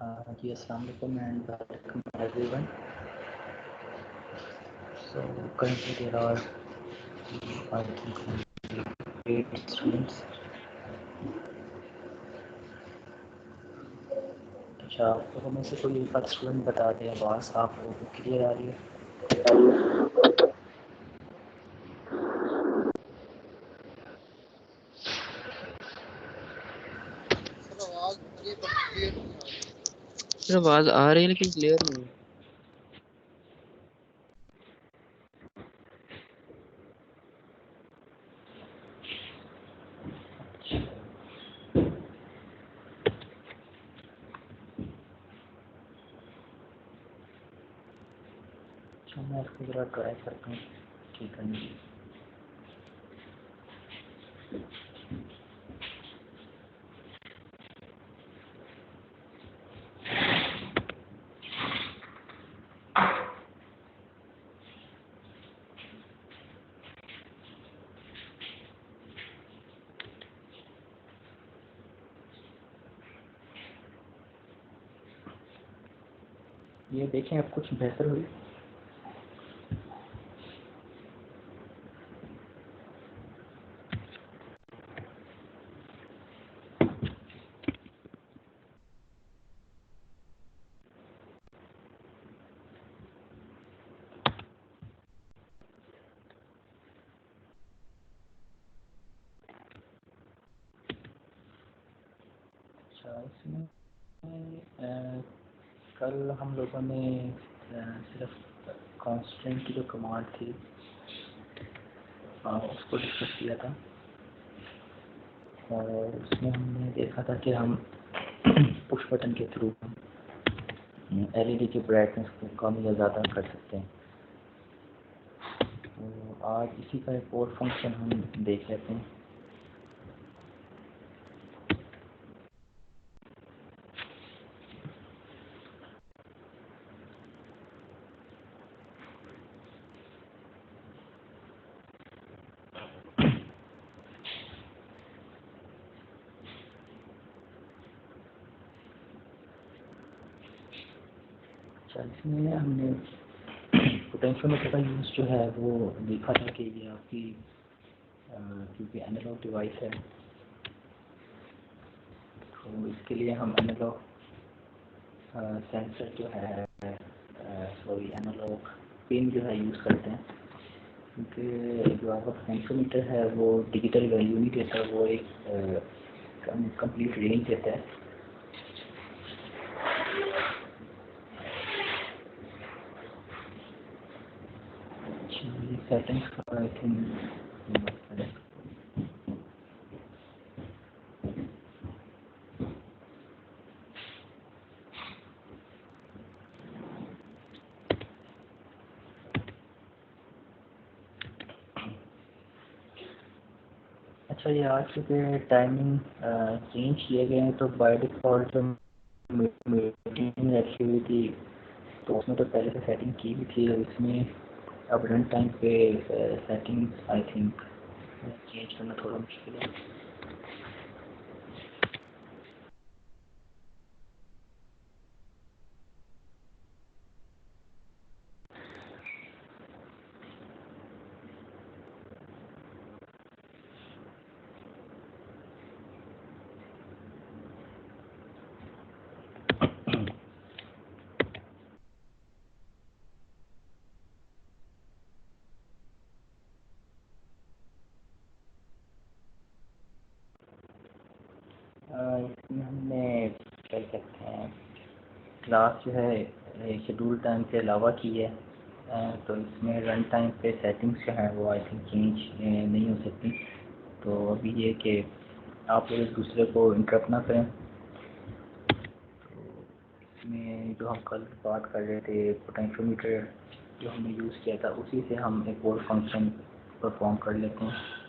जी अस्सलाम वालेकुम and welcome everyone. So currently there are I think 8 students. अच्छा आप लोगों में से कोई एक आध स्टूडेंट बता दें आवाज़ आप लोगों को क्लियर आ रही है? आवाज आ रही है लेकिन क्लियर नहीं है। अच्छा मैं इसको ज़रा ट्राई करता हूँ ठीक करने की। ये देखें अब कुछ बेहतर हुई। अच्छा इसमें कल हम लोगों ने सिर्फ कांस्टेंट की जो कमांड थी उसको डिस्कस किया था और उसमें हमने देखा था कि हम पुश बटन के थ्रू एलईडी की ब्राइटनेस को कम या ज़्यादा कर सकते हैं। तो आज इसी का एक और फंक्शन हम देख लेते हैं। अच्छा इसमें हमने पोटेंशियोमीटर का यूज़ जो है वो देखा था कि ये आपकी क्योंकि एनालॉग डिवाइस है तो इसके लिए हम एनालॉग सेंसर जो है सॉरी एनालॉग पिन जो है यूज़ करते हैं क्योंकि जो आपका पोटेंशियोमीटर है वो डिजिटल वैल्यू नहीं देता, वो एक कंप्लीट रेंज देता है। ये सेटिंग्स का आई थिंक अच्छा ये आज के टाइमिंग चेंज किए गए हैं तो बाय डिफ़ॉल्ट जो मीटिंग रखी हुई थी तो उसमें तो पहले से सेटिंग की भी थी और इसमें अब रन टाइम पे सेटिंग्स आई थिंक चेंज करना थोड़ा मुश्किल है। इसमें हमने क्या कहते हैं क्लास जो है शेड्यूल टाइम के अलावा की है तो इसमें रन टाइम पे सेटिंग्स जो हैं वो आई थिंक चेंज नहीं हो सकती। तो अभी ये कि आप लोग एक दूसरे को इंटरप्ट ना करें। तो इसमें जो हम कल बात कर रहे थे पोटेंशियोमीटर जो हमने यूज़ किया था उसी से हम एक और फंक्शन परफॉर्म कर लेते हैं।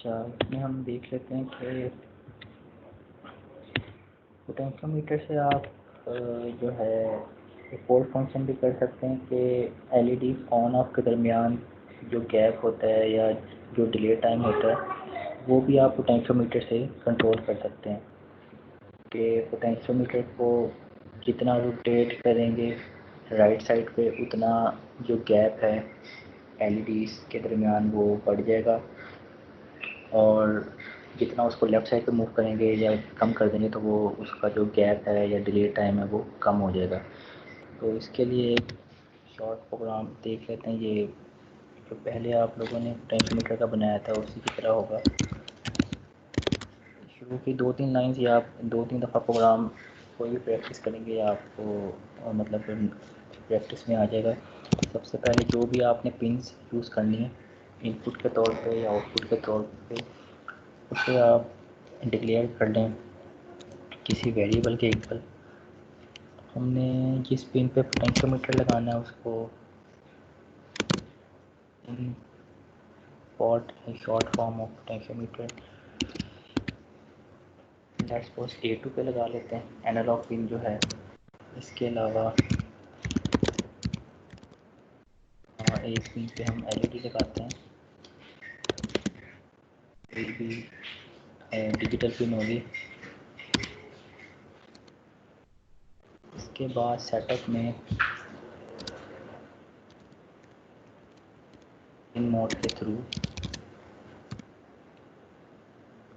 अच्छा इसमें हम देख लेते हैं कि पोटेंशियोमीटर से आप जो है एक और फंक्शन भी कर सकते हैं कि एलईडी ऑन ऑफ के दरमियान जो गैप होता है या जो डिले टाइम होता है वो भी आप पोटेंशियोमीटर से कंट्रोल कर सकते हैं कि पोटेंशियोमीटर को जितना रोटेट करेंगे राइट साइड पे उतना जो गैप है एलईडीज़ के दरमियान वो बढ़ जाएगा, और जितना उसको लेफ़्ट साइड पे मूव करेंगे या कम कर देंगे तो वो उसका जो गैप है या डिले टाइम है वो कम हो जाएगा। तो इसके लिए एक शॉर्ट प्रोग्राम देख लेते हैं। ये जो पहले आप लोगों ने पोटेंशियोमीटर का बनाया था उसी की तरह होगा। शुरू की 2-3 लाइन्स या आप 2-3 दफ़ा प्रोग्राम कोई भी प्रैक्टिस करेंगे आपको मतलब प्रैक्टिस में आ जाएगा। सबसे पहले जो भी आपने पिन्स यूज़ करनी है इनपुट के तौर पे या आउटपुट के तौर पे, उसे आप डिक्लेयर कर लें किसी वेरिएबल के इक्वल। हमने जिस पिन पे पोटेंशियोमीटर लगाना है उसको in pot short form of potentiometer let's suppose A2 पे लगा लेते हैं एनालॉग पिन जो है। इसके अलावा एक पिन पे हम एलईडी लगाते हैं, एक भी डिजिटल पिन होगी। इसके बाद सेटअप में पिन मोड के थ्रू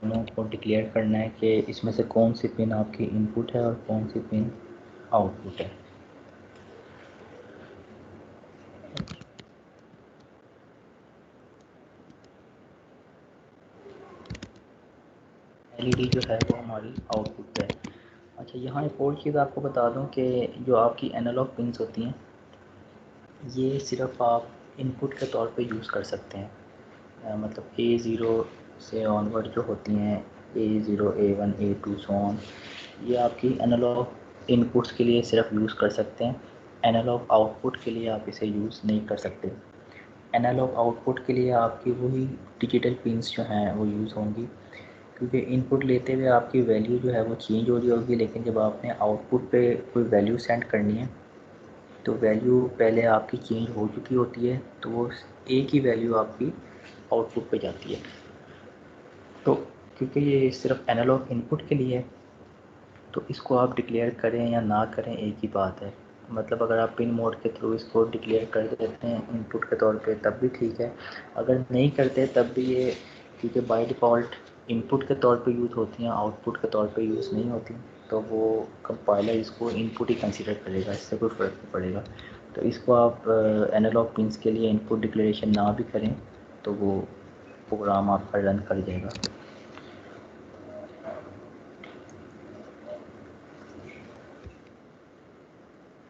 दोनों को डिक्लेयर करना है कि इसमें से कौन सी पिन आपकी इनपुट है और कौन सी पिन आउटपुट है। एलईडी जो है वो हमारी आउटपुट है। अच्छा, यहाँ एक और चीज़ आपको बता दूँ कि जो आपकी एनालॉग पिन्स होती हैं ये सिर्फ आप इनपुट के तौर पे यूज़ कर सकते हैं। मतलब A0 से ऑनवर्ड जो होती हैं A0 A1 A2 so on, ये आपकी एनालॉग इनपुट्स के लिए सिर्फ यूज़ कर सकते हैं। एनालॉग आउटपुट के लिए आप इसे यूज़ नहीं कर सकते। एनालॉग आउटपुट के लिए आपकी वही डिजिटल पिन्स जो हैं वो यूज़ होंगी, क्योंकि इनपुट लेते हुए आपकी वैल्यू जो है वो चेंज हो रही होगी, लेकिन जब आपने आउटपुट पे कोई वैल्यू सेंड करनी है तो वैल्यू पहले आपकी चेंज हो चुकी होती है, तो वो एक ही वैल्यू आपकी आउटपुट पे जाती है। तो क्योंकि ये सिर्फ एनालॉग इनपुट के लिए है तो इसको आप डिक्लेयर करें या ना करें एक ही बात है। मतलब अगर आप पिन मोड के थ्रू इसको डिक्लेयर कर देते हैं इनपुट के तौर पे तब भी ठीक है, अगर नहीं करते तब भी ये, क्योंकि बाय डिफ़ॉल्ट इनपुट के तौर पे यूज़ होती हैं आउटपुट के तौर पे यूज़ नहीं होती, तो वो कंपाइलर इसको इनपुट ही कंसीडर करेगा, इससे कोई फ़र्क नहीं पड़ेगा। तो इसको आप एनालॉग पिन्स के लिए इनपुट डिक्लेरेशन ना भी करें तो वो प्रोग्राम आपका रन कर जाएगा।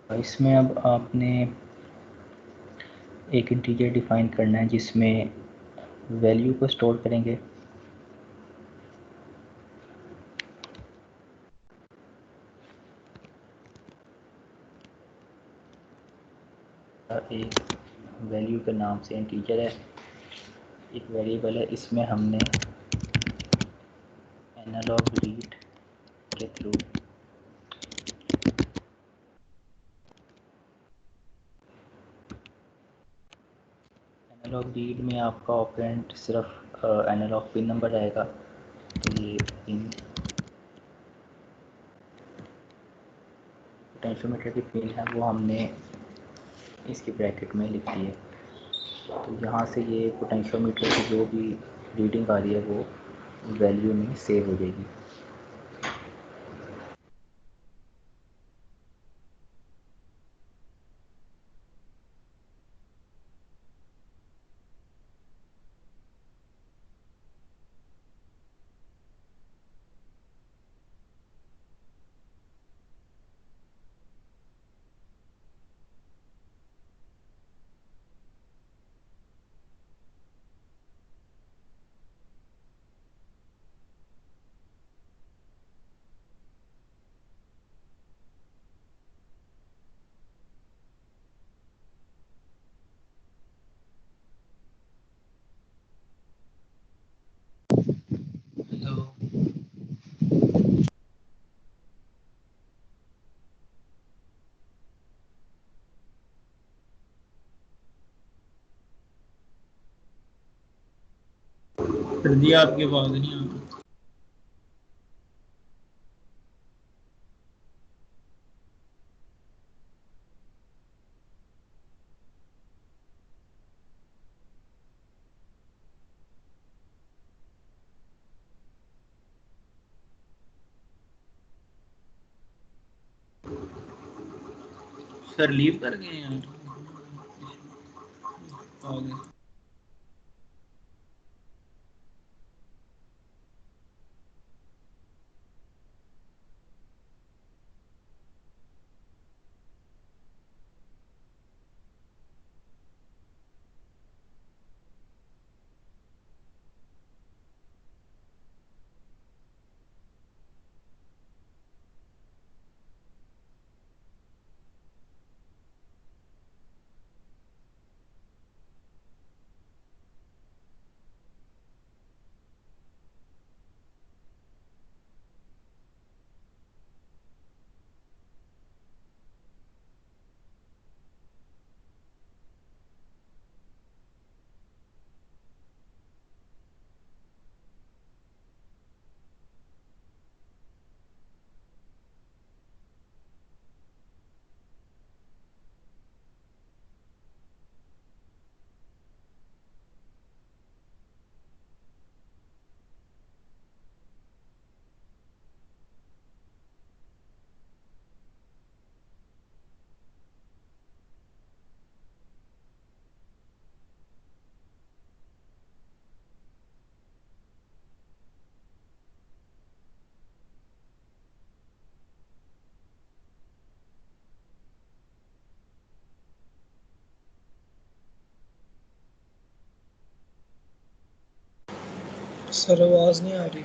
इसमें अब आपने एक इंटीजर डिफ़ाइन करना है जिसमें वैल्यू को स्टोर करेंगे। एक वैल्यू के नाम से इंटीजर है, एक वेरिएबल है, इसमें हमने एनालॉग रीड के थ्रू एनालॉग रीड में आपका ऑपरेंड सिर्फ एनालॉग पिन नंबर आएगा। तो ये पिन पोटेंशियोमीटर की पिन है वो हमने इसकी ब्रैकेट में लिख दी है। तो यहाँ से ये पोटेंशियोमीटर की जो भी रीडिंग आ रही है वो वैल्यू में सेव हो जाएगी। कर दिया, आपकी आवाज नहीं आ रही। सर लीव कर गए यार आगे। सर आवाज नहीं आ रही।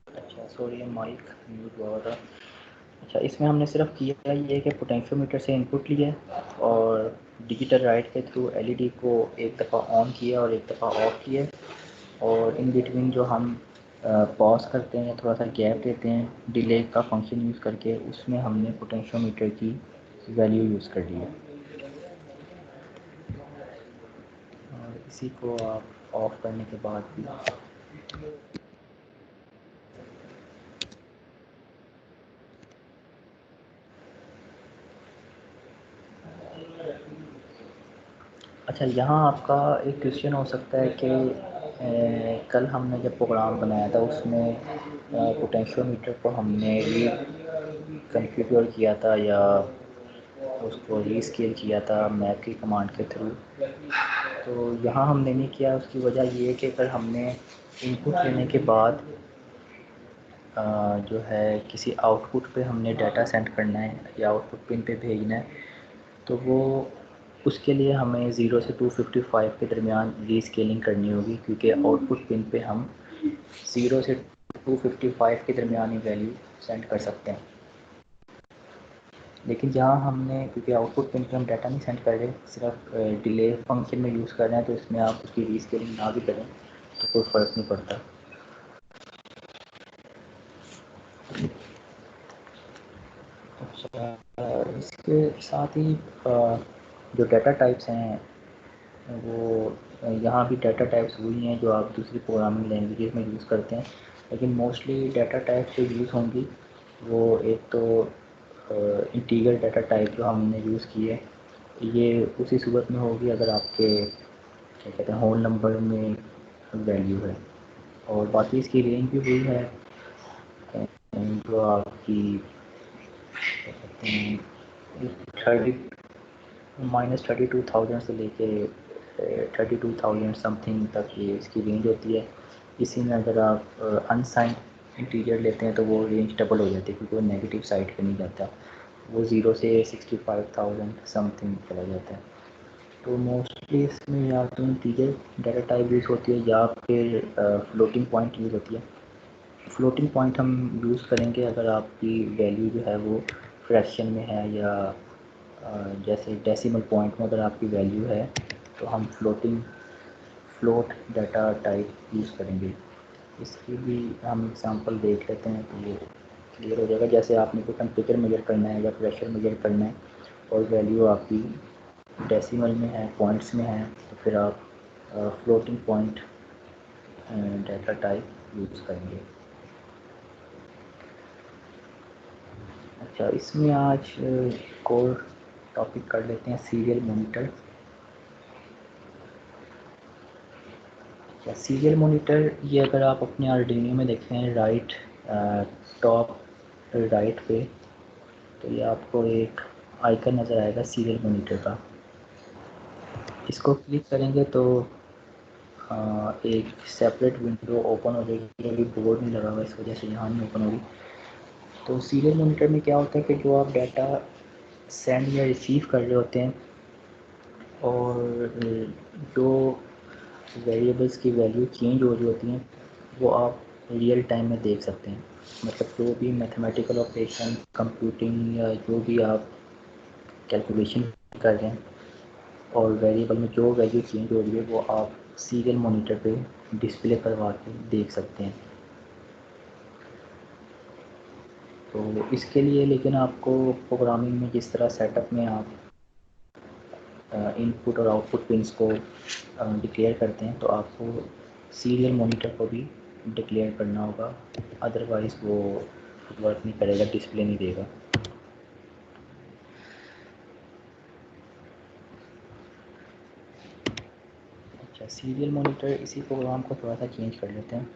अच्छा सॉरी, माइक म्यूट हुआ था। अच्छा, इसमें हमने सिर्फ किया ये है कि पोटेंशियोमीटर से इनपुट लिया और डिजिटल राइट के थ्रू एलईडी को एक दफ़ा ऑन किया और एक दफ़ा ऑफ किया, और इन बिटवीन जो हम पॉज करते हैं, थोड़ा सा गैप देते हैं डिले का फंक्शन यूज़ करके, उसमें हमने पोटेंशियोमीटर की वैल्यू यूज़ कर ली है। और इसी को आप ऑफ करने के बाद भी अच्छा, यहाँ आपका एक क्वेश्चन हो सकता है कि कल हमने जब प्रोग्राम बनाया था उसमें पोटेंशियोमीटर को हमने री कन्फिगर किया था या उसको रीस्केल किया था मैप की कमांड के थ्रू। तो यहाँ हमने नहीं किया, उसकी वजह ये है कि अगर हमने इनपुट लेने के बाद जो है किसी आउटपुट पे हमने डाटा सेंड करना है या आउटपुट पिन पे भेजना है, तो वो उसके लिए हमें 0 से 255 के दरमियान रीस्केलिंग करनी होगी, क्योंकि आउटपुट पिन पे हम 0 से 255 के दरमियान ही वैल्यू सेंड कर सकते हैं। लेकिन जहाँ हमने, क्योंकि आउटपुट पिन पे हम डाटा नहीं सेंड कर रहे, सिर्फ डिले फंक्शन में यूज़ कर रहे हैं, तो इसमें आप उसकी रीस्केलिंग ना भी करें तो कोई फ़र्क नहीं पड़ता। अच्छा, इसके साथ ही जो डाटा टाइप्स हैं वो यहाँ भी डाटा टाइप्स वही हैं जो आप दूसरी प्रोग्रामिंग लैंग्वेजेस में यूज़ करते हैं, लेकिन मोस्टली डाटा टाइप्स जो यूज़ होंगी वो एक तो इंटीग्रल डाटा टाइप जो हमने यूज़ की है, ये उसी सूरत में होगी अगर आपके क्या कहते हैं होल नंबर में वैल्यू है, और बाकी इसकी रेंज भी वही है जो आपकी क्या कहते हैं 32,000 से लेके 32,000 समथिंग तक ये इसकी रेंज होती है। इसी में अगर आप अनसाइंड इंटीजर लेते हैं तो वो रेंज डबल हो जाती है, क्योंकि वो नेगेटिव साइड पे नहीं जाता, वो 0 से 65,000 समथिंग चला जाता है। तो मोस्टली इसमें या तो इंटीजर डाटा टाइप यूज़ होती है या फिर फ्लोटिंग पॉइंट यूज़ होती है। फ्लोटिंग पॉइंट हम यूज़ करेंगे अगर आपकी वैल्यू जो है वो फ्रैक्शन में है या जैसे डेसिमल पॉइंट में अगर आपकी वैल्यू है तो हम फ्लोट डाटा टाइप यूज़ करेंगे। इसकी भी हम एग्जांपल देख लेते हैं तो ये क्लियर हो जाएगा। जैसे आपने कोई टेम्परेचर मेजर करना है या प्रेशर मेजर करना है और वैल्यू आपकी डेसिमल में है, पॉइंट्स में है, तो फिर आप floating point data type use करेंगे। अच्छा, इसमें आज कोर टॉपिक कर लेते हैं सीरियल मॉनिटर। अच्छा, सीरियल मॉनिटर ये अगर आप अपने आर्डिनो में देखें राइट टॉप राइट पे, तो ये आपको एक आइकन नज़र आएगा सीरियल मॉनिटर का। इसको क्लिक करेंगे तो एक सेपरेट विंडो ओपन हो जाएगी। अभी बोर्ड नहीं लगा हुआ इस वजह से यहाँ नहीं ओपन होगी। तो सीरियल मॉनिटर में क्या होता है कि जो आप डाटा सेंड या रिसीव कर रहे होते हैं और जो वेरिएबल्स की वैल्यू चेंज हो रही होती हैं वो आप रियल टाइम में देख सकते हैं। मतलब जो भी मैथमेटिकल ऑपरेशन, कंप्यूटिंग या जो भी आप कैलकुलेशन कर रहे हैं और वेरिएबल में जो वैल्यू चेंज हो रही है वो आप सीरियल मॉनिटर पे डिस्प्ले करवा के देख सकते हैं। तो इसके लिए लेकिन आपको प्रोग्रामिंग में जिस तरह सेटअप में आप इनपुट और आउटपुट पिंस को डिक्लेयर करते हैं तो आपको सीरियल मॉनिटर को भी डिक्लेयर करना होगा, अदरवाइज़ वो वर्क नहीं करेगा, डिस्प्ले नहीं देगा। अच्छा, सीरियल मॉनिटर इसी प्रोग्राम को थोड़ा सा चेंज कर लेते हैं।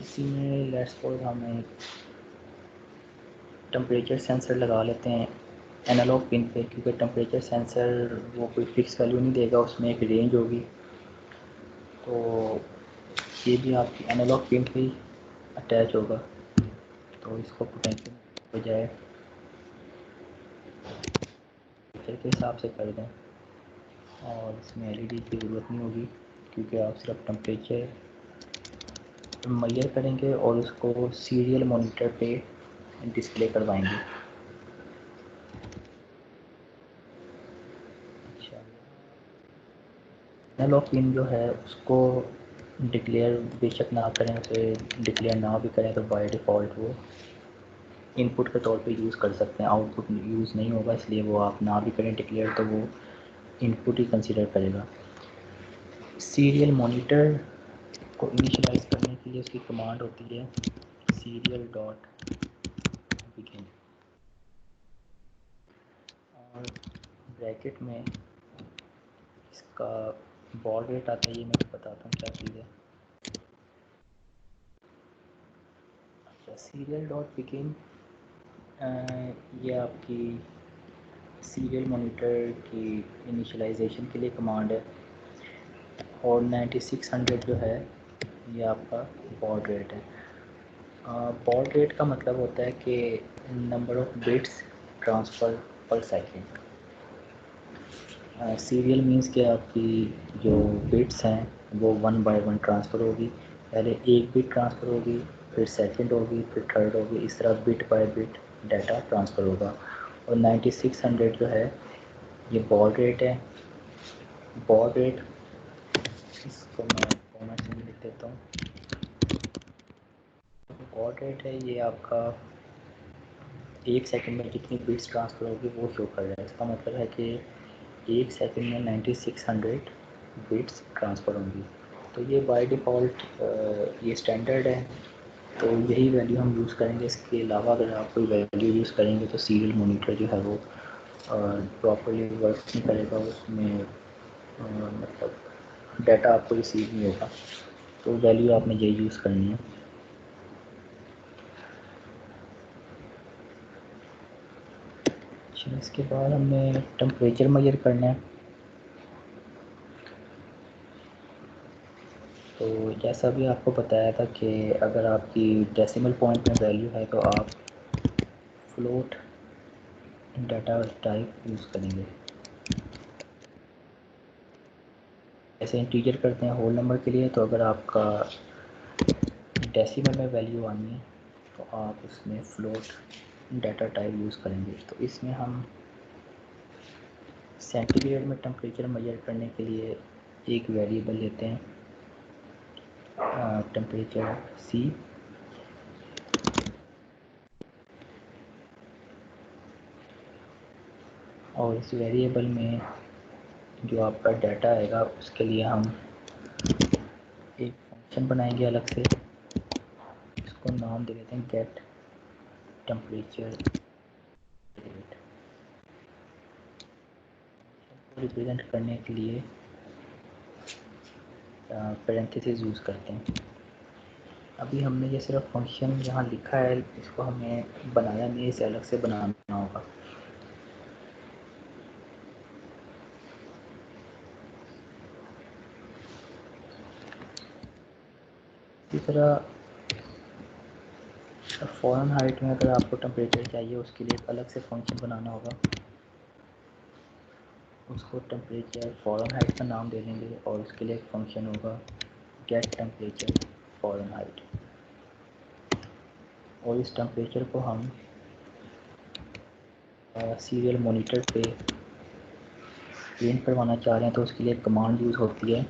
इसी में लेट्स सपोज हम एक टेम्परेचर सेंसर लगा लेते हैं एनालॉग पिन पे, क्योंकि टेम्परेचर सेंसर वो कोई फिक्स वैल्यू नहीं देगा, उसमें एक रेंज होगी। तो ये भी आपकी एनालॉग पिन पे ही अटैच होगा। तो इसको पोटेंशियल बजाय टेम्परेचर के हिसाब से कर दें और इसमें एलईडी की ज़रूरत नहीं होगी, क्योंकि आप सिर्फ टेम्परेचर मेजर करेंगे और उसको सीरियल मॉनिटर पे डिस्प्ले करवाएंगे। अच्छा, एनालॉग पिन जो है उसको डिक्लेयर बेशक ना करें, उसे डिक्लेयर ना भी करें तो बाय डिफ़ॉल्ट वो इनपुट के तौर पे यूज़ कर सकते हैं। आउटपुट यूज़ नहीं होगा, इसलिए वो आप ना भी करें डिक्लेयर तो वो इनपुट ही कंसीडर करेगा। सीरियल मॉनिटर को इनिशियलाइज करने के लिए उसकी कमांड होती है सीरियल डॉट बिगिन, और ब्रैकेट में इसका बॉड रेट आता है। ये मैं बताता हूँ क्या चीज़ है। अच्छा, सीरियल डॉट बिगिन ये आपकी सीरियल मॉनिटर की इनिशियलाइजेशन के लिए कमांड है। और 9600 जो है ये आपका बॉड रेट है। बॉड रेट का मतलब होता है कि नंबर ऑफ़ बिट्स ट्रांसफ़र पर सेकेंड। सीरियल मीन्स कि आपकी जो बिट्स हैं वो 1 बाय 1 ट्रांसफ़र होगी। पहले एक बिट ट्रांसफ़र होगी, फिर सेकंड होगी, फिर थर्ड होगी, इस तरह bit by bit data transfer होगा। और 9600 जो है ये बॉड रेट है। बॉड रेट इसको मैं फॉर्मेट में लिख देता हूँ। बॉड रेट है ये आपका एक सेकंड में कितनी बिट्स ट्रांसफ़र होगी वो शो कर रहा है। इसका मतलब है कि एक सेकंड में 9600 बिट्स ट्रांसफ़र होंगी। तो ये बाय डिफ़ॉल्ट ये स्टैंडर्ड है, तो यही वैल्यू हम यूज़ करेंगे। इसके अलावा अगर आप कोई वैल्यू यूज़ करेंगे तो सीरियल मॉनिटर जो है वो प्रॉपर्ली वर्क नहीं करेगा, उसमें मतलब डाटा आपको रिसीव नहीं होगा। तो वैल्यू आपने यही यूज़ करनी है। अच्छा, इसके बाद हमने टेम्परेचर मेजर करना है। तो जैसा भी आपको बताया था कि अगर आपकी डेसिमल पॉइंट में वैल्यू है तो आप फ्लोट डाटा टाइप यूज़ करेंगे। ऐसे इंटीजर करते हैं होल नंबर के लिए, तो अगर आपका डेसिमल में वैल्यू आनी है तो आप उसमें फ्लोट डाटा टाइप यूज़ करेंगे। तो इसमें हम सेंटीग्रेड में टेम्परेचर मेजर करने के लिए एक वेरिएबल लेते हैं टेम्परेचर C, और इस वेरिएबल में जो आपका डाटा आएगा उसके लिए हम एक फंक्शन बनाएंगे अलग से, इसको नाम दे देते हैं गेट टेम्परेचर रेट। को रिप्रेजेंट करने के लिए पैरेंथेसिस यूज़ करते हैं। अभी हमने ये सिर्फ फंक्शन यहाँ लिखा है, इसको हमें बनाया नहीं, इसे अलग से बनाना होगा। इसी तरह फॉरेन हाइट में अगर आपको टेम्परेचर चाहिए उसके लिए एक अलग से फंक्शन बनाना होगा, उसको टेम्परेचर फॉरेन हाइट का नाम दे देंगे और उसके लिए एक फंक्शन होगा गेट टेम्परेचर फॉरेन हाइट। और इस टेम्परेचर को हम सीरियल मॉनिटर पे प्रिंट करवाना चाह रहे हैं, तो उसके लिए कमांड यूज़ होती है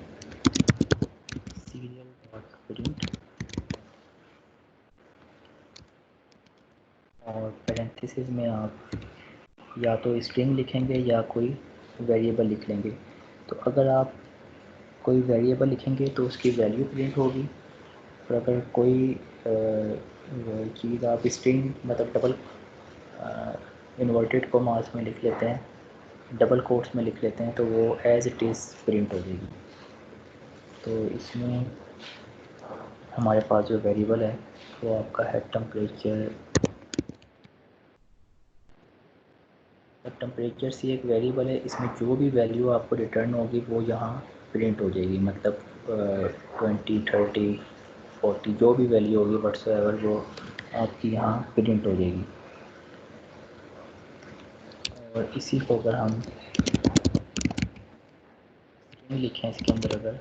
सीरियल डॉट प्रिंट, और पैरेंथेसिस में आप या तो स्ट्रिंग लिखेंगे या कोई वेरिएबल लिख लेंगे। तो अगर आप कोई वेरिएबल लिखेंगे तो उसकी वैल्यू प्रिंट होगी, और अगर कोई चीज़ आप स्ट्रिंग मतलब डबल इन्वर्टेड कॉमास में लिख लेते हैं, डबल कोट्स में लिख लेते हैं, तो वो एज इट इज़ प्रिंट हो जाएगी। तो इसमें हमारे पास जो वेरिएबल है वो आपका है टेम्परेचर। टेम्परेचर से एक वेरिएबल है, इसमें जो भी वैल्यू आपको रिटर्न होगी वो यहाँ प्रिंट हो जाएगी, मतलब 20, 30, 40 जो भी वैल्यू होगी व्हाट्सएवर वो आपकी यहाँ प्रिंट हो जाएगी। और इसी को अगर हम लिखें इसके अंदर, अगर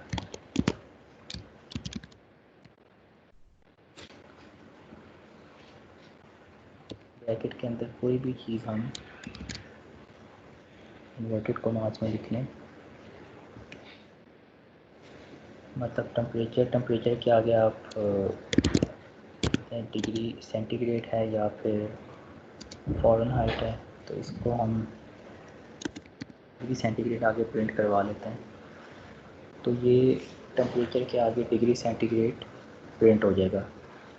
ब्रैकेट के अंदर कोई भी चीज़ हम इन्वर्टेड कॉमास में लिख लें, मतलब टेम्परेचर के आगे आप डिग्री सेंटीग्रेड है या फिर फॉरेन हाइट है, तो इसको हम डिग्री सेंटीग्रेड आगे प्रिंट करवा लेते हैं। तो ये टेम्परेचर के आगे डिग्री सेंटीग्रेड प्रिंट हो जाएगा।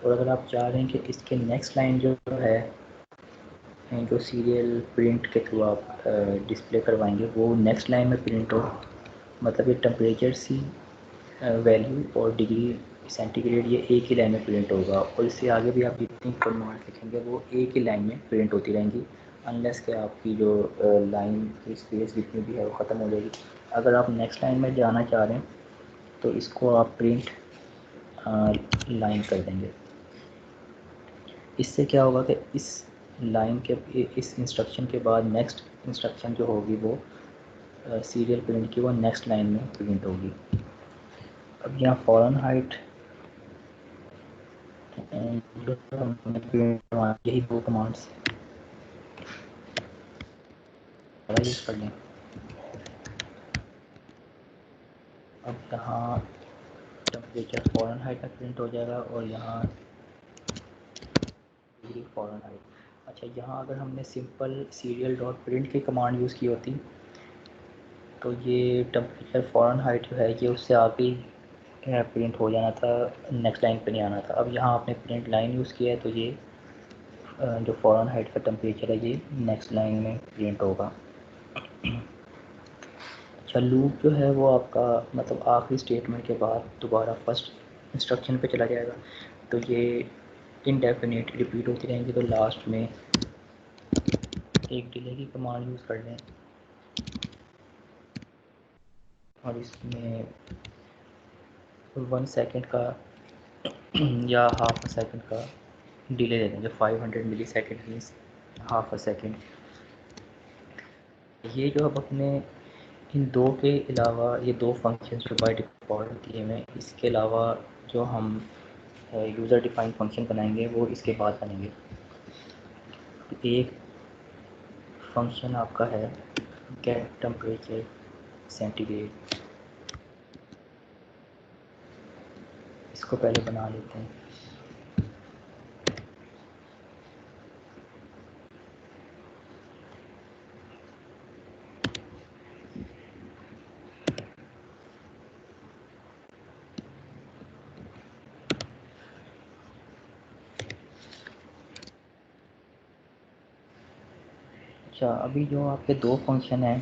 और अगर आप चाह रहे हैं कि इसके नेक्स्ट लाइन जो है, जो सीरियल प्रिंट के थ्रू आप डिस्प्ले करवाएंगे वो नेक्स्ट लाइन में प्रिंट हो, मतलब ये टेम्परेचर सी वैल्यू और डिग्री सेंटीग्रेड ये एक ही लाइन में प्रिंट होगा, और इससे आगे भी आप जितनी कमांड लिखेंगे वो एक ही लाइन में प्रिंट होती रहेंगी, अनलेस के आपकी जो लाइन की स्पेस जितनी भी है वो ख़त्म हो जाएगी। अगर आप नेक्स्ट लाइन में जाना चाह रहे हैं तो इसको आप प्रिंट लाइन कर देंगे। इससे क्या होगा कि इस लाइन के इस इंस्ट्रक्शन के बाद नेक्स्ट इंस्ट्रक्शन जो होगी वो सीरियल प्रिंट की वो नेक्स्ट लाइन में प्रिंट होगी। अब यहाँ फॉरेन हाइट यही दो कमांड्स यूज़ कर लें। अब यहाँ टेम्परेचर फॉरेन हाइट में प्रिंट हो जाएगा और यहाँ डिग्री फॉरेन हाइट। अच्छा, यहाँ अगर हमने सिंपल सीरियल डॉट प्रिंट की कमांड यूज़ की होती तो ये टेम्परेचर फॉरेन हाइट जो है ये उससे आगे प्रिंट हो जाना था, नेक्स्ट लाइन पे नहीं आना था। अब यहाँ आपने प्रिंट लाइन यूज़ किया है तो ये जो फॉरेन हाइट का टेम्परेचर है ये नेक्स्ट लाइन में प्रिंट होगा। अच्छा, लूप जो है वो आपका मतलब आखिरी स्टेटमेंट के बाद दोबारा फर्स्ट इंस्ट्रक्शन पे चला जाएगा, तो ये इनडेफिनेट रिपीट होती रहेंगी। तो लास्ट में एक डिले की कमांड यूज़ कर लें और इसमें 1 सेकंड का या हाफ अ सेकंड का डिले दे देंगे। 500 millisecond means half a second. ये जो अब अपने इन दो के अलावा, ये दो फंक्शन जो बाय डिफ़ॉल्ट दिए हुए हैं, इसके अलावा जो हम यूज़र डिफाइंड फंक्शन बनाएंगे वो इसके बाद बनेंगे। एक फंक्शन आपका है गेट टेम्परेचर सेंटीग्रेड, इसको पहले बना लेते हैं। अच्छा, अभी जो आपके दो फंक्शन हैं,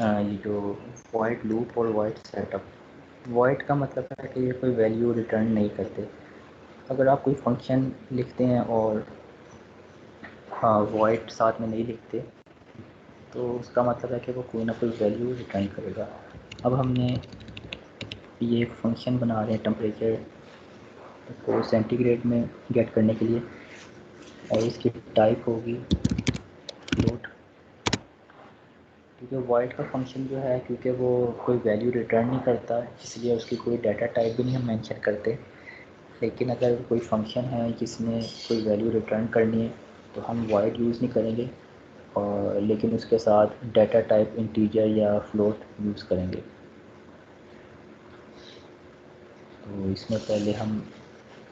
ये जो वॉइड लूप और वॉइड सेटअप, वॉइड का मतलब है कि ये कोई वैल्यू रिटर्न नहीं करते। अगर आप कोई फंक्शन लिखते हैं और हाँ वॉइड साथ में नहीं लिखते तो उसका मतलब है कि वो कोई ना कोई वैल्यू रिटर्न करेगा। अब हमने ये फंक्शन बना रहे हैं टेम्परेचर को सेंटीग्रेड में गेट करने के लिए, और इसकी टाइप होगी फ्लोट। क्योंकि वॉइड का फंक्शन जो है, क्योंकि वो कोई वैल्यू रिटर्न नहीं करता, इसलिए उसकी कोई डाटा टाइप भी नहीं हम मेंशन करते। लेकिन अगर कोई फंक्शन है जिसमें कोई वैल्यू रिटर्न करनी है तो हम वॉइड यूज़ नहीं करेंगे, और लेकिन उसके साथ डाटा टाइप इंटीजर या फ्लोट यूज़ करेंगे। तो इसमें पहले हम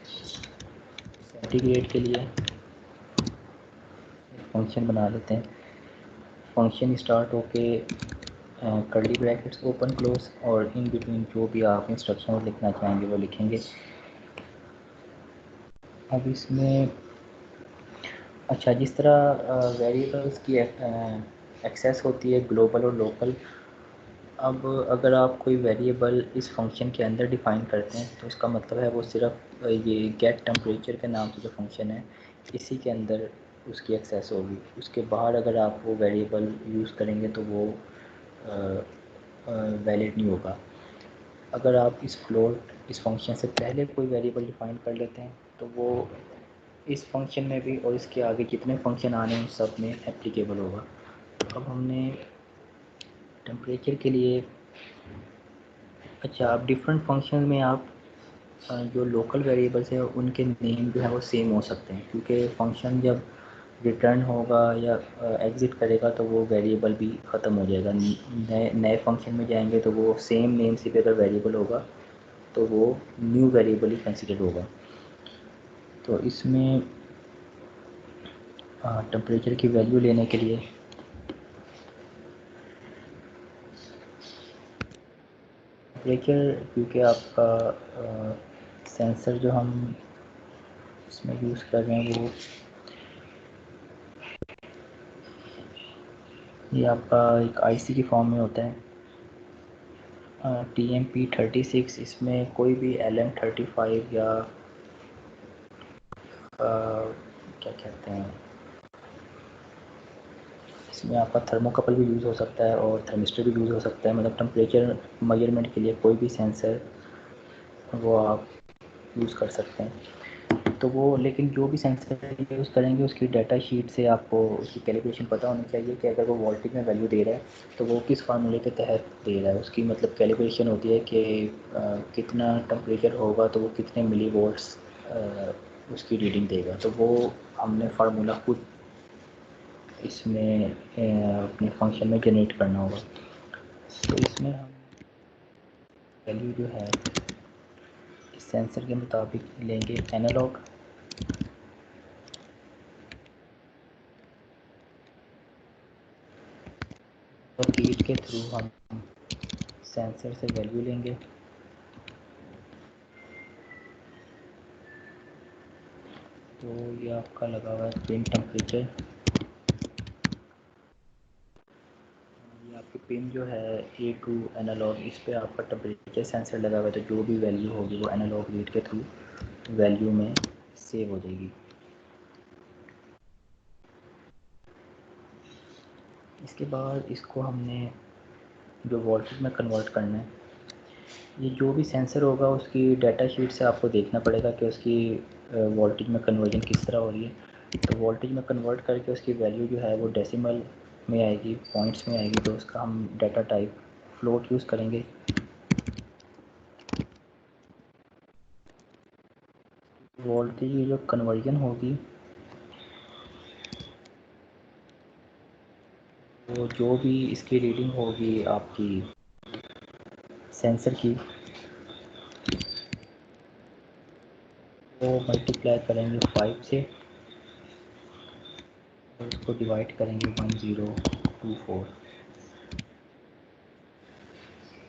सेंटीग्रेड के लिए फंक्शन बना लेते हैं। फंक्शन स्टार्ट होके कर्ली ब्रैकेट्स ओपन क्लोज, और इन बिटवीन जो भी आप इंस्ट्रक्शन लिखना चाहेंगे वो लिखेंगे। अब इसमें अच्छा, जिस तरह वेरिएबल्स की एक्सेस होती है ग्लोबल और लोकल, अब अगर आप कोई वेरिएबल इस फंक्शन के अंदर डिफ़ाइन करते हैं तो उसका मतलब है वो सिर्फ ये गेट टेम्परेचर के नाम से जो फंक्शन है इसी के अंदर उसकी एक्सेस होगी। उसके बाहर अगर आप वो वेरिएबल यूज़ करेंगे तो वो वैलिड नहीं होगा। अगर आप इस फ्लोट इस फंक्शन से पहले कोई वेरिएबल डिफ़ाइन कर लेते हैं तो वो इस फंक्शन में भी और इसके आगे जितने फंक्शन आने हैं सब में एप्लीकेबल होगा। अब हमने टेम्परेचर के लिए, अच्छा, अब डिफरेंट फंक्शन में आप जो लोकल वेरिएबल्स है उनके नेम जो है वो सेम हो सकते हैं, क्योंकि फंक्शन जब रिटर्न होगा या एग्ज़िट करेगा तो वो वेरिएबल भी ख़त्म हो जाएगा। नए नए फंक्शन में जाएंगे तो वो सेम नेम से भी अगर वेरिएबल होगा तो वो न्यू वेरिएबल ही कंसिडर होगा। तो इसमें टेम्परेचर की वैल्यू लेने के लिए टेम्परेचर, क्योंकि आपका सेंसर जो हम इसमें यूज़ कर रहे हैं वो ये आपका एक आईसी की फॉर्म में होता है, TMP36। इसमें कोई भी LM35 या क्या कहते हैं, इसमें आपका थर्मोकपल भी यूज़ हो सकता है और थर्मिस्टर भी यूज़ हो सकता है। मतलब टेम्परेचर मेजरमेंट के लिए कोई भी सेंसर वो आप यूज़ कर सकते हैं। तो वो, लेकिन जो भी सेंसर यूज़ करेंगे उसकी डाटा शीट से आपको उसकी कैलिब्रेशन पता होनी चाहिए कि अगर वो वोल्टेज में वैल्यू दे रहा है तो वो किस फार्मूले के तहत दे रहा है। उसकी मतलब कैलिब्रेशन होती है कि कितना टेम्परेचर होगा तो वो कितने मिली वोल्ट्स उसकी रीडिंग देगा। तो वो हमने फार्मूला खुद इसमें अपने फंक्शन में जनरेट करना होगा। तो इसमें हम वैल्यू जो है इस सेंसर के मुताबिक लेंगे एनालॉग, और रीड के थ्रू हम सेंसर से वैल्यू लेंगे। तो ये आपका लगा हुआ है पिन टेम्परेचर, ये आपकी पिन जो है A2 एनालॉग, इस पे आपका टेम्परेचर सेंसर लगा हुआ है, तो जो भी वैल्यू होगी वो एनालॉग रीड के थ्रू वैल्यू में सेव हो जाएगी। इसके बाद इसको हमने जो वोल्टेज में कन्वर्ट करना है, ये जो भी सेंसर होगा उसकी डाटा शीट से आपको देखना पड़ेगा कि उसकी वोल्टेज में कन्वर्जन किस तरह हो रही है। तो वोल्टेज में कन्वर्ट करके उसकी वैल्यू जो है वो डेसिमल में आएगी, पॉइंट्स में आएगी, तो उसका हम डाटा टाइप फ्लोट यूज़ करेंगे। वोल्टेज की जो कन्वर्जन होगी वो जो भी इसकी रीडिंग होगी आपकी सेंसर की, वो मल्टीप्लाई करेंगे 5 से और उसको डिवाइड करेंगे 1024।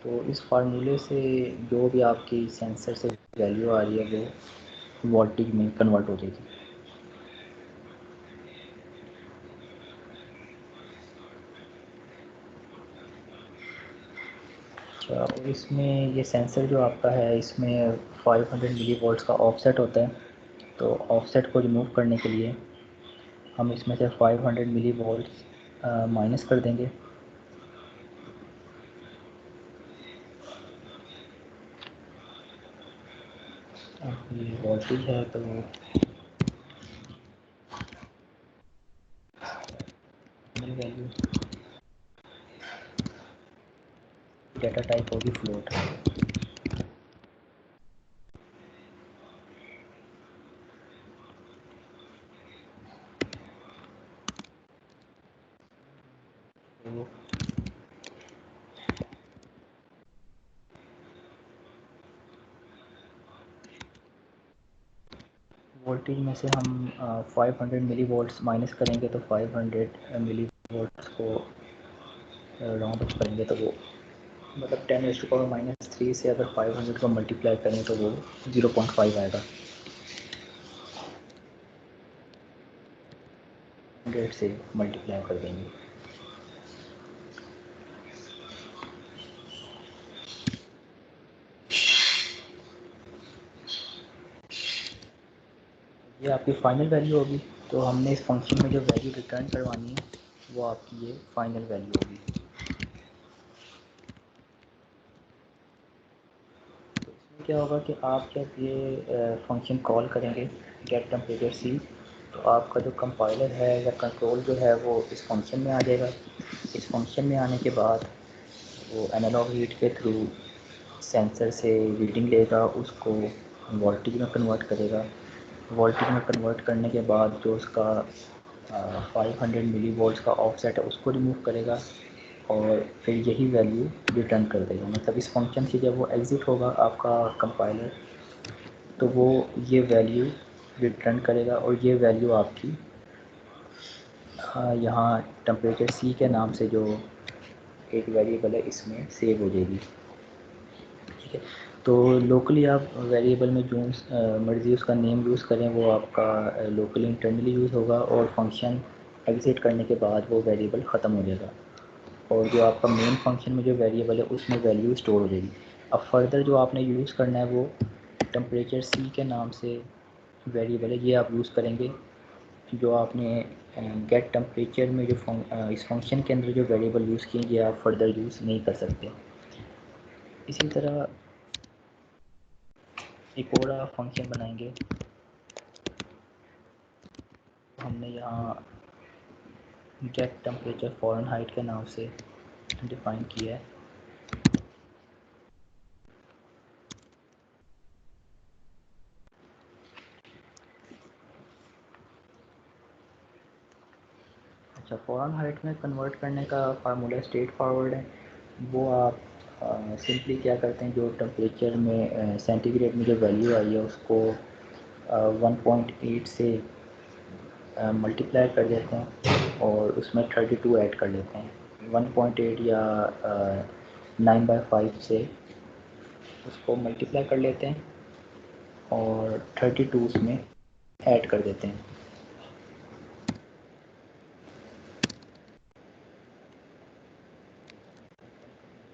तो इस फार्मूले से जो भी आपकी सेंसर से वैल्यू आ रही है वो वोल्टेज में कन्वर्ट हो जाएगी। अच्छा, और इसमें ये सेंसर जो आपका है इसमें 500 मिली वोल्ट्स का ऑफसेट होता है। तो ऑफसेट को रिमूव करने के लिए हम इसमें से 500 मिली वोल्ट्स माइनस कर देंगे। अब ये वोल्टेज है तो ये वैल्यू डाटा टाइप होगी फ्लोट। तो वोल्टेज में से हम 500 मिली वोल्ट्स माइनस करेंगे तो 500 मिली वोल्ट्स को राउंड ऑफ करेंगे तो वो मतलब 10⁻³ से अगर 500 को मल्टीप्लाई करें तो वो 0.5 आएगा। 100 से मल्टीप्लाई कर देंगे। ये आपकी फ़ाइनल वैल्यू होगी। तो हमने इस फंक्शन में जो वैल्यू रिटर्न करवानी है वो आपकी ये फ़ाइनल वैल्यू होगी। तो इसमें क्या होगा कि आप जब ये फंक्शन कॉल करेंगे गेट टेम्परेचर सी, तो आपका जो कंपाइलर है या कंट्रोल जो है वो इस फंक्शन में आ जाएगा। इस फंक्शन में आने के बाद वो एनालॉग रीड के थ्रू सेंसर से रीडिंग लेगा, उसको वोल्टेज में कन्वर्ट करेगा। वोल्टेज में कन्वर्ट करने के बाद जो उसका 500 मिली वोल्ट्स का ऑफसेट है उसको रिमूव करेगा और फिर यही वैल्यू रिटर्न कर देगा। मतलब इस फंक्शन से जब वो एग्ज़िट होगा आपका कंपाइलर, तो वो ये वैल्यू रिटर्न करेगा और ये वैल्यू आपकी यहाँ टेम्परेचर सी के नाम से जो एक वेरिएबल है इसमें सेव हो जाएगी। ठीक है, तो लोकली आप वेरिएबल में जो मर्ज़ी उसका नेम यूज़ करें वो आपका लोकली इंटरनली यूज़ होगा और फंक्शन एग्ज़िट करने के बाद वो वेरिएबल ख़त्म हो जाएगा और जो आपका मेन फंक्शन में जो वेरिएबल है उसमें वैल्यू स्टोर हो जाएगी। अब फर्दर जो आपने यूज़ करना है वो टेम्परेचर सी के नाम से वेरिएबल है, ये आप यूज़ करेंगे। जो आपने गेट टेम्परेचर में जो इस फंक्शन के अंदर जो वेरिएबल यूज़ किए ये आप फर्दर यूज़ नहीं कर सकते। इसी तरह एक और आप फंक्शन बनाएंगे। हमने यहाँ गेट टेम्परेचर फ़ारेनहाइट के नाम से डिफ़ाइन किया है। अच्छा, फ़ारेनहाइट में कन्वर्ट करने का फार्मूला स्ट्रेट फॉरवर्ड है। वो आप सिंपली क्या करते हैं, जो टेम्परेचर में सेंटीग्रेड में जो वैल्यू आई है उसको 1.8 से मल्टीप्लाई कर देते हैं और उसमें 32 ऐड कर लेते हैं। 1.8 या 9/5 से उसको मल्टीप्लाई कर लेते हैं और 32 उसमें ऐड कर देते हैं।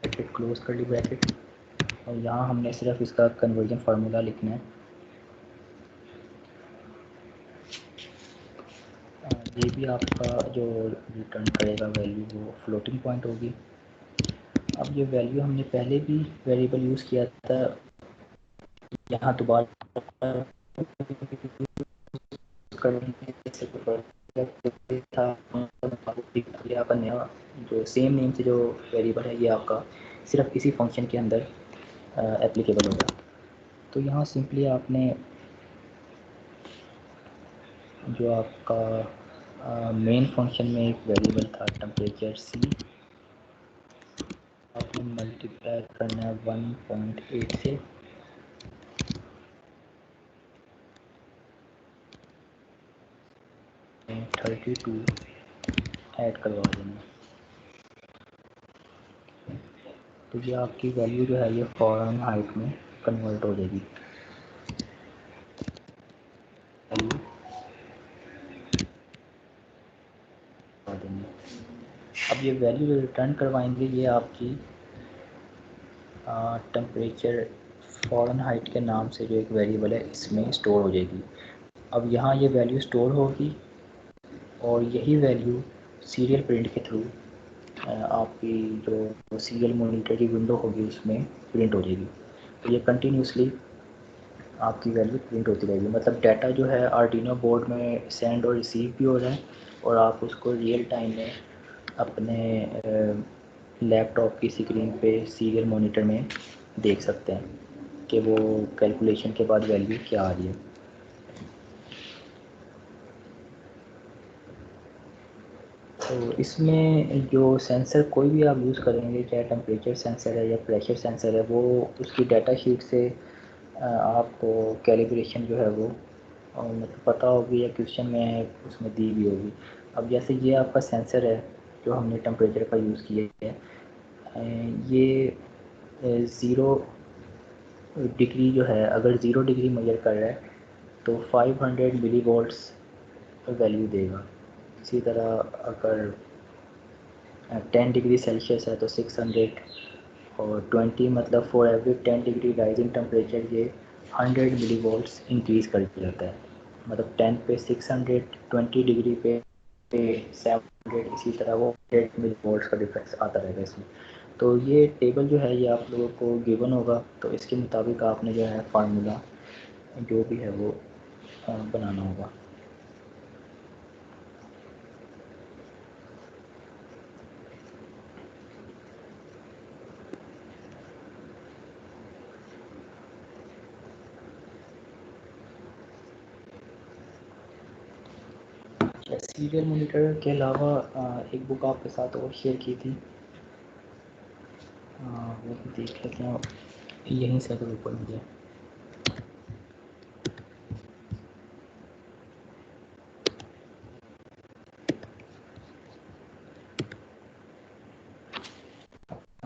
ब्रैकेट क्लोज कर ली ब्रैकेट, और यहाँ हमने सिर्फ इसका कन्वर्जन फार्मूला लिखना है। ये भी आपका जो रिटर्न करेगा वैल्यू वो फ्लोटिंग पॉइंट होगी। अब ये वैल्यू हमने पहले भी वेरिएबल यूज़ किया था, यहाँ दोबारा करेंगे इससे कोई फर्क था ये आपका नया जो सेम नेम से जो वेरिएबल है ये आपका सिर्फ इसी फंक्शन के अंदर एप्लीकेबल होगा। तो यहाँ सिंपली आपने जो आपका मेन फंक्शन में एक वेरिएबल था टेम्परेचर सी, आपने मल्टीप्लाई करना है 1.8 से, में 32 ऐड करवा देना। तो ये आपकी वैल्यू जो है ये फॉरेन हाइट में कन्वर्ट हो जाएगी। वैल्यू अब ये वैल्यू जो रिटर्न करवाएंगे ये आपकी टेम्परेचर फॉरेन हाइट के नाम से जो एक वेरिएबल है इसमें स्टोर हो जाएगी। अब यहाँ ये वैल्यू स्टोर होगी और यही वैल्यू सीरियल प्रिंट के थ्रू आपकी जो सीरियल मॉनिटर की विंडो होगी उसमें प्रिंट हो जाएगी। तो ये कंटिन्यूसली आपकी वैल्यू प्रिंट होती रहेगी, मतलब डाटा जो है आर्डिनो बोर्ड में सेंड और रिसीव भी हो रहा है और आप उसको रियल टाइम में अपने लैपटॉप की स्क्रीन पे सीरियल मॉनिटर में देख सकते हैं कि वो कैलकुलेशन के बाद वैल्यू क्या आ रही है। तो इसमें जो सेंसर कोई भी आप यूज़ करेंगे, चाहे टेम्परेचर सेंसर है या प्रेशर सेंसर है, वो उसकी डाटा शीट से आपको कैलिब्रेशन जो है वो मतलब पता होगी या क्वेश्चन में उसमें दी भी होगी। अब जैसे ये आपका सेंसर है जो हमने टेम्परेचर का यूज़ किया है, ये 0 डिग्री जो है, अगर 0 डिग्री मेजर कर रहा है तो 500 मिली वोल्ट्स वैल्यू देगा। इसी तरह अगर 10 डिग्री सेल्सियस है तो 600, और 20 मतलब for every 10 degree rising temperature ये 100 मिली वोल्ट्स इंक्रीज़ कर जाता है। मतलब 10 पे 600, 20 डिग्री पे 700, इसी तरह वो 100 मिली वोल्ट्स का डिफरेंस आता रहेगा इसमें। तो ये टेबल जो है ये आप लोगों को गिवन होगा, तो इसके मुताबिक आपने जो है फार्मूला जो भी है वो बनाना होगा। सीरियल मॉनिटर के अलावा एक बुक आपके साथ और शेयर की थी, वो भी देख लेते हैं यहीं से अगर ऊपर मुझे।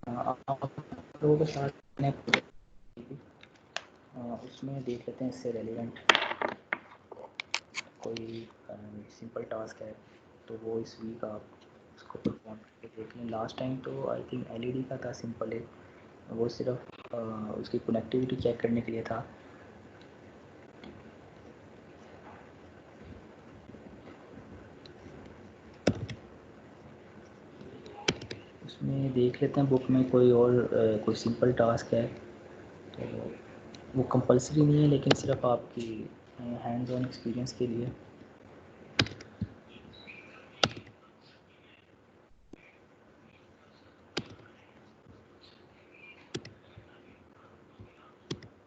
आप लोगों के साथ मैंने उसमें देख लेते हैं इससे रेलिवेंट कोई सिंपल टास्क है तो वो इस वीक आप उसको परफॉर्म करके देख लें। लास्ट टाइम तो आई थिंक एलईडी का था सिंपल है, वो सिर्फ उसकी कनेक्टिविटी चेक करने के लिए था। उसमें देख लेते हैं बुक में कोई और कोई सिंपल टास्क है तो वो कंपलसरी नहीं है, लेकिन सिर्फ आपकी हैंड्स ऑन एक्सपीरियंस के लिए।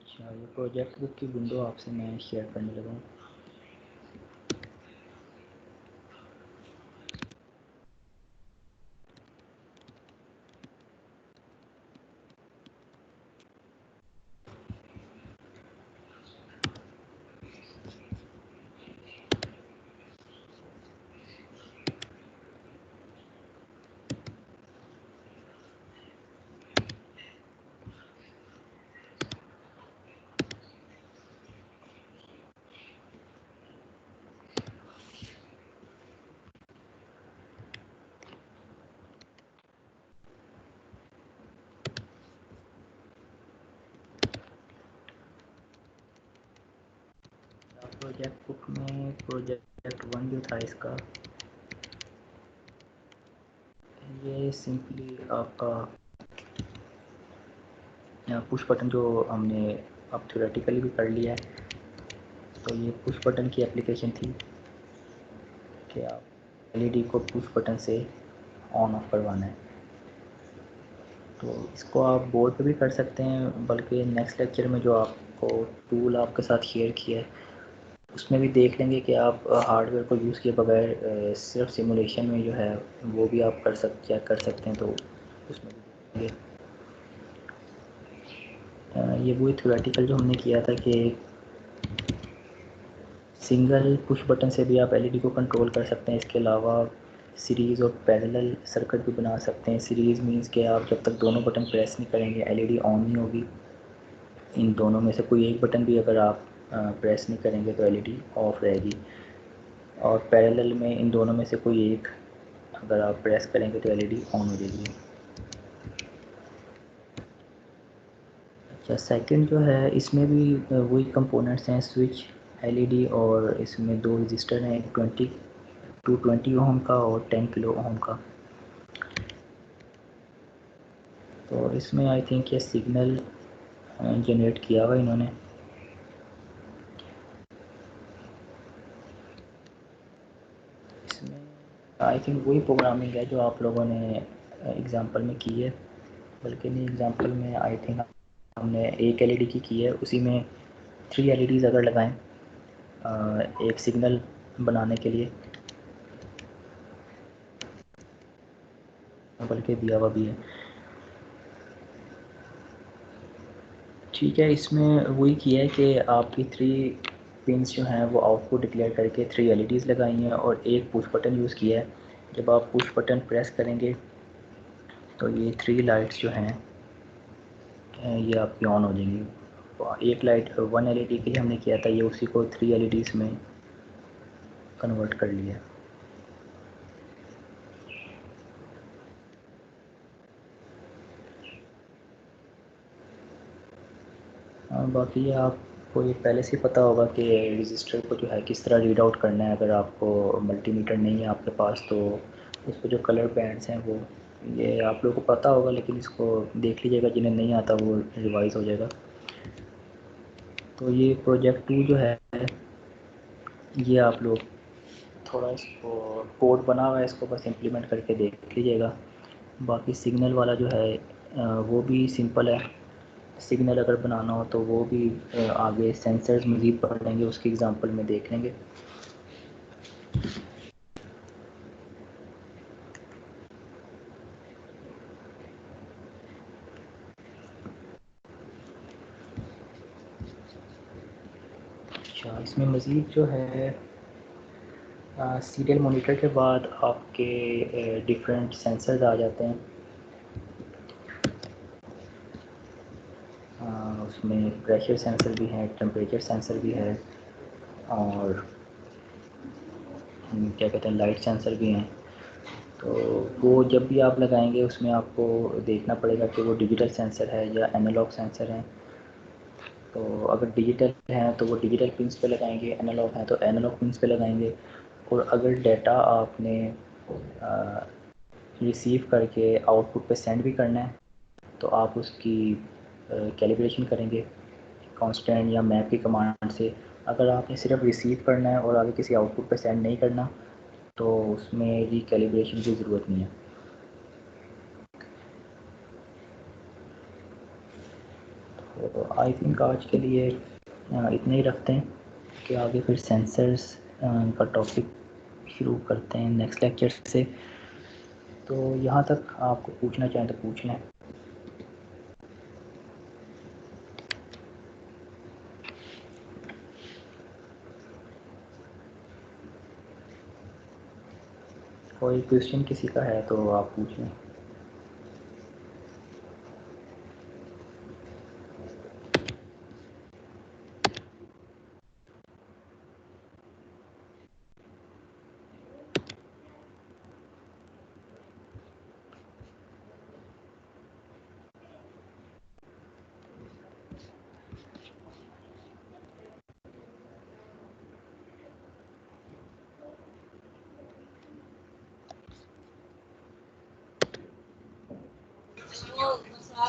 अच्छा, ये प्रोजेक्ट बुक की विंडो आपसे मैं शेयर करने लगा हूँ। प्रोजेक्ट बुक में प्रोजेक्ट 1 जो था इसका, ये सिंपली आपका पुश बटन जो हमने अब थ्योरेटिकली भी कर लिया है, तो ये पुश बटन की एप्लीकेशन थी कि आप एलईडी को पुश बटन से ऑन ऑफ करवाना है। तो इसको आप बोर्ड पे भी कर सकते हैं, बल्कि नेक्स्ट लेक्चर में जो आपको टूल आपके साथ शेयर किया है उसमें भी देख लेंगे कि आप हार्डवेयर को यूज़ किए बगैर सिर्फ सिमुलेशन में जो है वो भी आप चेक कर सकते हैं, तो उसमें भी देखेंगे। ये वही थ्योरेटिकल जो हमने किया था कि सिंगल पुश बटन से भी आप एलईडी को कंट्रोल कर सकते हैं। इसके अलावा सीरीज़ और पैरेलल सर्किट भी बना सकते हैं। सीरीज़ मींस कि आप जब तक दोनों बटन प्रेस नहीं करेंगे एलईडी ऑन नहीं होगी। इन दोनों में से कोई एक बटन भी अगर आप प्रेस नहीं करेंगे तो एलईडी ऑफ रहेगी। और पैरेलल में इन दोनों में से कोई एक अगर आप प्रेस करेंगे तो एलईडी ऑन हो जाएगी। अच्छा, सेकंड जो है इसमें भी वही कंपोनेंट्स हैं, स्विच, एलईडी, और इसमें दो रजिस्टर हैं, 220 ओम का और 10 किलो ओम का। तो इसमें आई थिंक ये सिग्नल जनरेट किया हुआ इन्होंने। इसमें आई थिंक वही प्रोग्रामिंग है जो आप लोगों ने एग्ज़ाम्पल में की है, बल्कि नहीं, एग्ज़ाम्पल में आई थिंक हमने एक एलईडी की है, उसी में 3 एलईडीज़ अगर लगाएं एक सिग्नल बनाने के लिए, बल्कि दिया हुआ भी है। ठीक है, इसमें वही किया है कि आपकी 3 पिंस जो हैं वो आउटपुट डिक्लेयर करके 3 एलईडीज़ लगाई हैं और एक पुश बटन यूज़ किया है। जब आप पुश बटन प्रेस करेंगे तो ये 3 लाइट्स जो हैं ये आपकी ऑन हो जाएंगी। तो एक लाइट 1 एलईडी के लिए हमने किया था, ये उसी को 3 एलईडीज़ में कन्वर्ट कर लिया। बाकी ये आपको ये पहले से पता होगा कि रजिस्टर को जो है किस तरह रीड आउट करना है। अगर आपको मल्टीमीटर नहीं है आपके पास तो इस पर जो कलर बैंड्स हैं वो ये आप लोगों को पता होगा, लेकिन इसको देख लीजिएगा, जिन्हें नहीं आता वो रिवाइज हो जाएगा। तो ये प्रोजेक्ट 2 जो है ये आप लोग थोड़ा इसको कोड बना हुआ है, इसको बस इम्प्लीमेंट करके देख लीजिएगा। बाकी सिग्नल वाला जो है वो भी सिंपल है। सिग्नल अगर बनाना हो तो वो भी आगे सेंसर्स मज़ीद पढ़ लेंगे, उसकी एग्ज़ाम्पल में देख लेंगे। अच्छा, इसमें मज़ीद जो है सीरियल मॉनिटर के बाद आपके डिफरेंट सेंसर्स आ जाते हैं। उसमें प्रेशर सेंसर भी है, टेम्परेचर सेंसर भी है, और क्या कहते हैं लाइट सेंसर भी हैं। तो वो जब भी आप लगाएंगे उसमें आपको देखना पड़ेगा कि वो डिजिटल सेंसर है या एनालॉग सेंसर है। तो अगर डिजिटल हैं तो वो डिजिटल पिंस पे लगाएंगे, एनालॉग हैं तो एनालॉग पिंस पे लगाएंगे। और अगर डाटा आपने रिसीव करके आउटपुट पे सेंड भी करना है तो आप उसकी कैलिब्रेशन करेंगे कांस्टेंट या मैप की कमांड से। अगर आपने सिर्फ रिसीव करना है और आगे किसी आउटपुट पे सेंड नहीं करना तो उसमें रिकैलिब्रेशन की ज़रूरत नहीं है। तो आई थिंक आज के लिए इतने ही रखते हैं कि आगे फिर सेंसर्स का टॉपिक शुरू करते हैं नेक्स्ट लेक्चर से। तो यहाँ तक आपको पूछना चाहें तो पूछ लें। कोई क्वेश्चन किसी का है तो आप पूछ लें।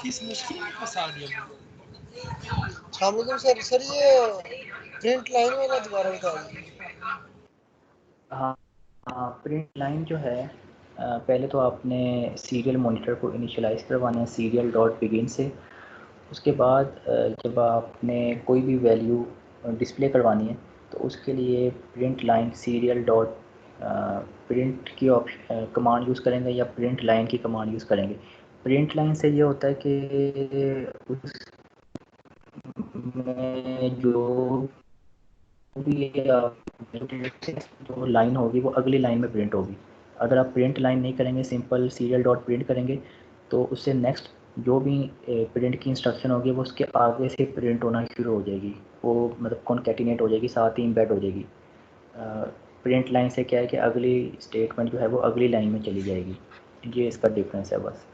किस मुश्किल में फंसा दिया मुझे। सर सर ये प्रिंट लाइन वाला दोबारा बता दीजिए। हाँ प्रिंट लाइन जो है पहले तो आपने सीरियल मॉनिटर को इनिशियलाइज़ करवाना है सीरियल डॉट बिगिन से। उसके बाद जब आपने कोई भी वैल्यू डिस्प्ले करवानी है तो उसके लिए print line serial dot print की कमांड यूज़ करेंगे या प्रिंट लाइन की कमांड यूज़ करेंगे। प्रिंट लाइन से ये होता है कि उसमें जो भी जो लाइन होगी वो अगली लाइन में प्रिंट होगी। अगर आप प्रिंट लाइन नहीं करेंगे सिंपल सीरियल डॉट प्रिंट करेंगे तो उससे नेक्स्ट जो भी प्रिंट की इंस्ट्रक्शन होगी वो उसके आगे से प्रिंट होना शुरू हो जाएगी, वो मतलब कॉन्कैटिनेट हो जाएगी, साथ ही इम्बेड हो जाएगी। प्रिंट लाइन से क्या है कि अगली स्टेटमेंट जो है वो अगली लाइन में चली जाएगी। ये इसका डिफरेंस है बस।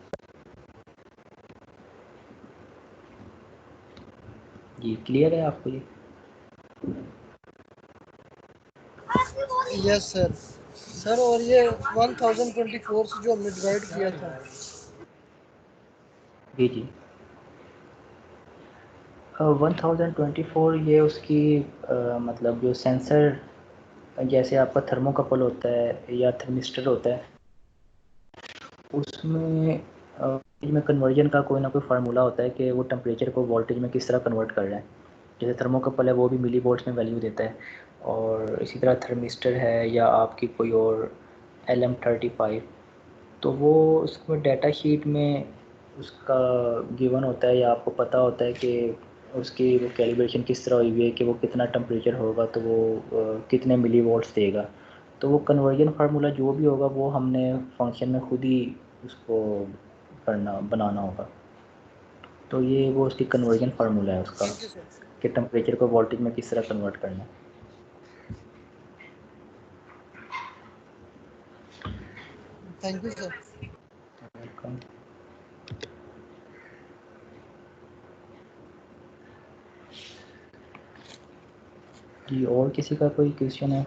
जी क्लियर है आपको ये? Yes sir. सर और ये 1024 से जो हमने डिवाइड किया था, जी जी 1024 ये उसकी मतलब जो सेंसर जैसे आपका थर्मोकपल होता है या थर्मिस्टर होता है उसमें में कन्वर्जन का कोई ना कोई फार्मूला होता है कि वो टेम्परेचर को वोल्टेज में किस तरह कन्वर्ट कर रहा है। जैसे थर्मोकपल है वो भी मिली वोल्ट्स में वैल्यू देता है, और इसी तरह थर्मिस्टर है या आपकी कोई और LM35, तो वो उसमें डाटा शीट में उसका गिवन होता है या आपको पता होता है कि उसकी वो कैलिब्रेशन किस तरह हुई है कि वो कितना टेम्परेचर होगा तो वो कितने मिली वोल्ट्स देगा। तो वो कन्वर्जन फार्मूला जो भी होगा वो हमने फंक्शन में खुद ही उसको बनाना होगा। तो ये वो उसकी कन्वर्जन फार्मूला है उसका थैंक यू सर। कि टेम्परेचर को वोल्टेज में किस तरह कन्वर्ट करना है। Thank you sir. वेलकम। जी और किसी का कोई क्वेश्चन है?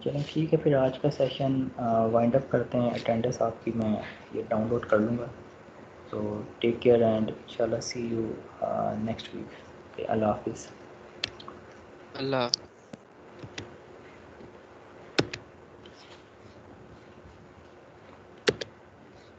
चलें ठीक है, फिर आज का सेशन वाइंड अप करते हैं। अटेंडेंस आपकी मैं ये डाउनलोड कर लूँगा। सो टेक केयर एंड इंशाल्लाह सी यू नेक्स्ट वीक। अल्लाह हाफिज़। अल्लाह